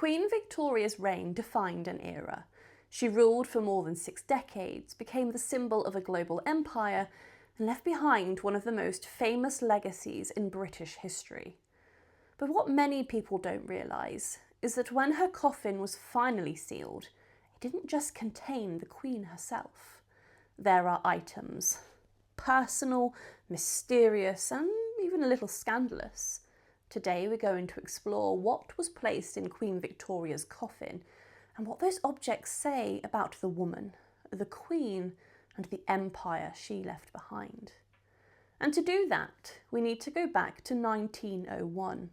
Queen Victoria's reign defined an era. She ruled for more than 6 decades, became the symbol of a global empire, and left behind one of the most famous legacies in British history. But what many people don't realise is that when her coffin was finally sealed, it didn't just contain the Queen herself. There are items, personal, mysterious, and even a little scandalous. Today we're going to explore what was placed in Queen Victoria's coffin and what those objects say about the woman, the Queen, and the empire she left behind. And to do that, we need to go back to 1901.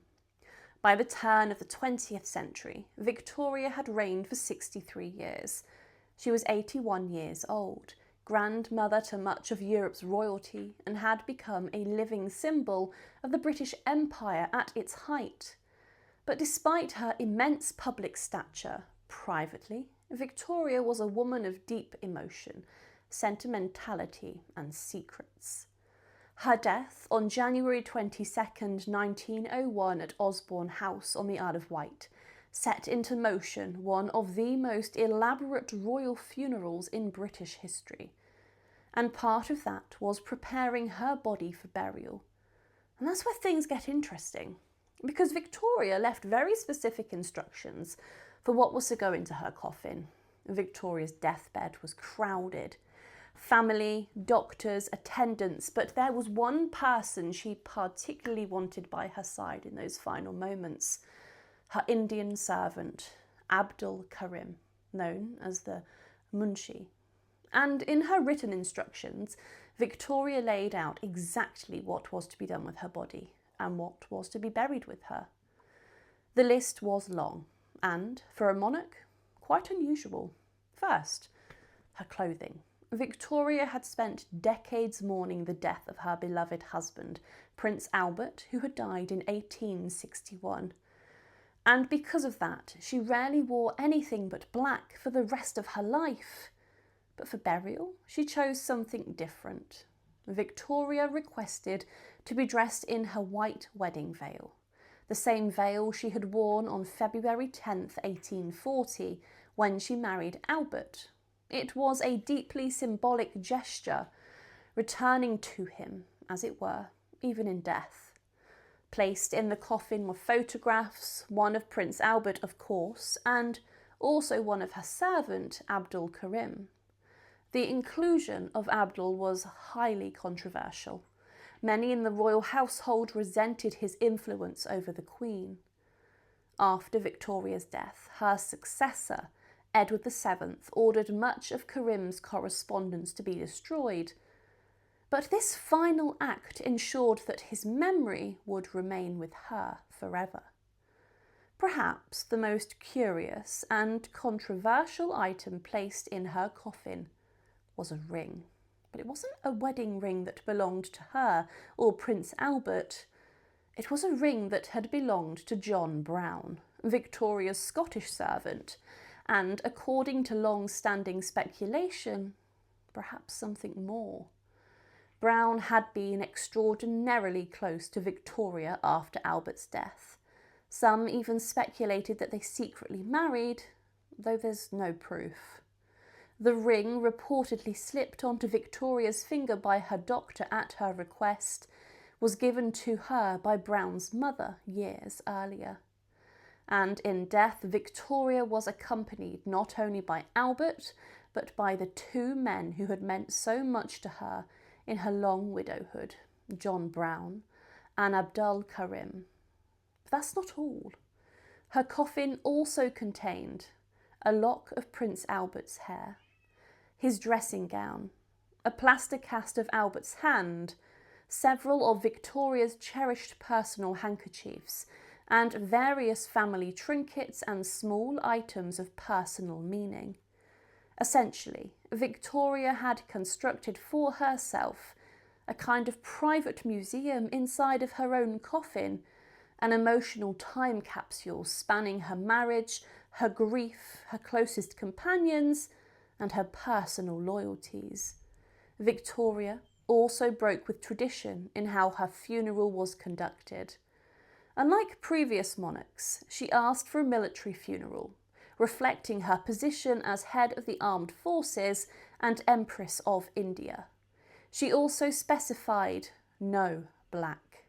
By the turn of the 20th century, Victoria had reigned for 63 years. She was 81 years old, grandmother to much of Europe's royalty, and had become a living symbol of the British Empire at its height. But despite her immense public stature, privately, Victoria was a woman of deep emotion, sentimentality, and secrets. Her death on January 22nd, 1901 at Osborne House on the Isle of Wight set into motion one of the most elaborate royal funerals in British history. And part of that was preparing her body for burial. And that's where things get interesting, because Victoria left very specific instructions for what was to go into her coffin. Victoria's deathbed was crowded. Family, doctors, attendants, but there was one person she particularly wanted by her side in those final moments. Her Indian servant, Abdul Karim, known as the Munshi. And in her written instructions, Victoria laid out exactly what was to be done with her body and what was to be buried with her. The list was long and, for a monarch, quite unusual. First, her clothing. Victoria had spent decades mourning the death of her beloved husband, Prince Albert, who had died in 1861. And because of that, she rarely wore anything but black for the rest of her life. But for burial, she chose something different. Victoria requested to be dressed in her white wedding veil, the same veil she had worn on February 10th, 1840, when she married Albert. It was a deeply symbolic gesture, returning to him, as it were, even in death. Placed in the coffin were photographs, one of Prince Albert, of course, and also one of her servant, Abdul Karim. The inclusion of Abdul was highly controversial. Many in the royal household resented his influence over the Queen. After Victoria's death, her successor, Edward VII, ordered much of Karim's correspondence to be destroyed. But this final act ensured that his memory would remain with her forever. Perhaps the most curious and controversial item placed in her coffin was a ring. But it wasn't a wedding ring that belonged to her or Prince Albert. It was a ring that had belonged to John Brown, Victoria's Scottish servant, and, according to long-standing speculation, perhaps something more. Brown had been extraordinarily close to Victoria after Albert's death. Some even speculated that they secretly married, though there's no proof. The ring reportedly slipped onto Victoria's finger by her doctor at her request, was given to her by Brown's mother years earlier. And in death, Victoria was accompanied not only by Albert, but by the 2 men who had meant so much to her in her long widowhood, John Brown and Abdul Karim. But that's not all. Her coffin also contained a lock of Prince Albert's hair, his dressing gown, a plaster cast of Albert's hand, several of Victoria's cherished personal handkerchiefs, and various family trinkets and small items of personal meaning. Essentially, Victoria had constructed for herself a kind of private museum inside of her own coffin, an emotional time capsule spanning her marriage, her grief, her closest companions, and her personal loyalties. Victoria also broke with tradition in how her funeral was conducted. Unlike previous monarchs, she asked for a military funeral, reflecting her position as head of the armed forces and Empress of India. She also specified no black.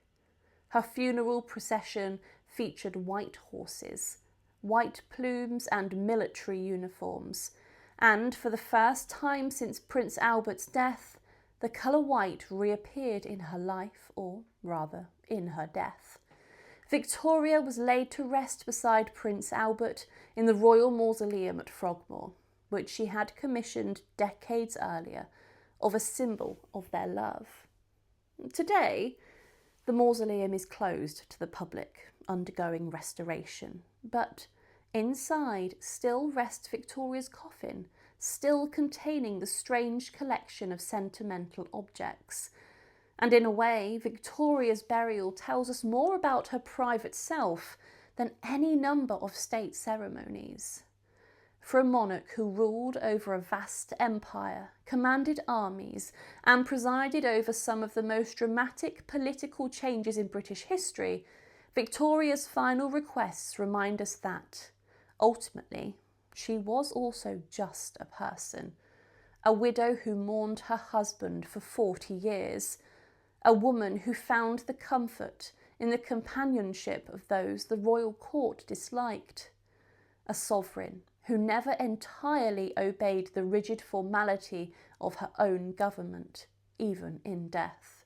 Her funeral procession featured white horses, white plumes and military uniforms, and for the first time since Prince Albert's death, the colour white reappeared in her life, or rather, in her death. Victoria was laid to rest beside Prince Albert in the Royal Mausoleum at Frogmore, which she had commissioned decades earlier, of a symbol of their love. Today, the mausoleum is closed to the public, undergoing restoration, but inside still rests Victoria's coffin, still containing the strange collection of sentimental objects. And in a way, Victoria's burial tells us more about her private self than any number of state ceremonies. For a monarch who ruled over a vast empire, commanded armies, and presided over some of the most dramatic political changes in British history, Victoria's final requests remind us that, ultimately, she was also just a person, a widow who mourned her husband for 40 years, a woman who found the comfort in the companionship of those the royal court disliked, a sovereign who never entirely obeyed the rigid formality of her own government, even in death.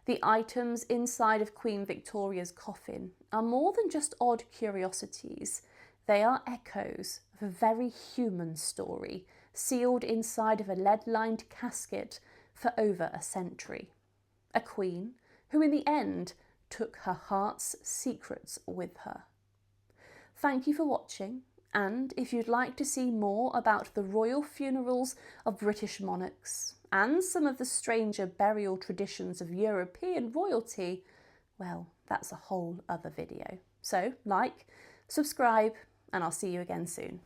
The items inside of Queen Victoria's coffin are more than just odd curiosities. They are echoes of a very human story, sealed inside of a lead-lined casket for over a century. A queen who in the end took her heart's secrets with her. Thank you for watching, and if you'd like to see more about the royal funerals of British monarchs and some of the stranger burial traditions of European royalty, well, that's a whole other video. So like, subscribe, and I'll see you again soon.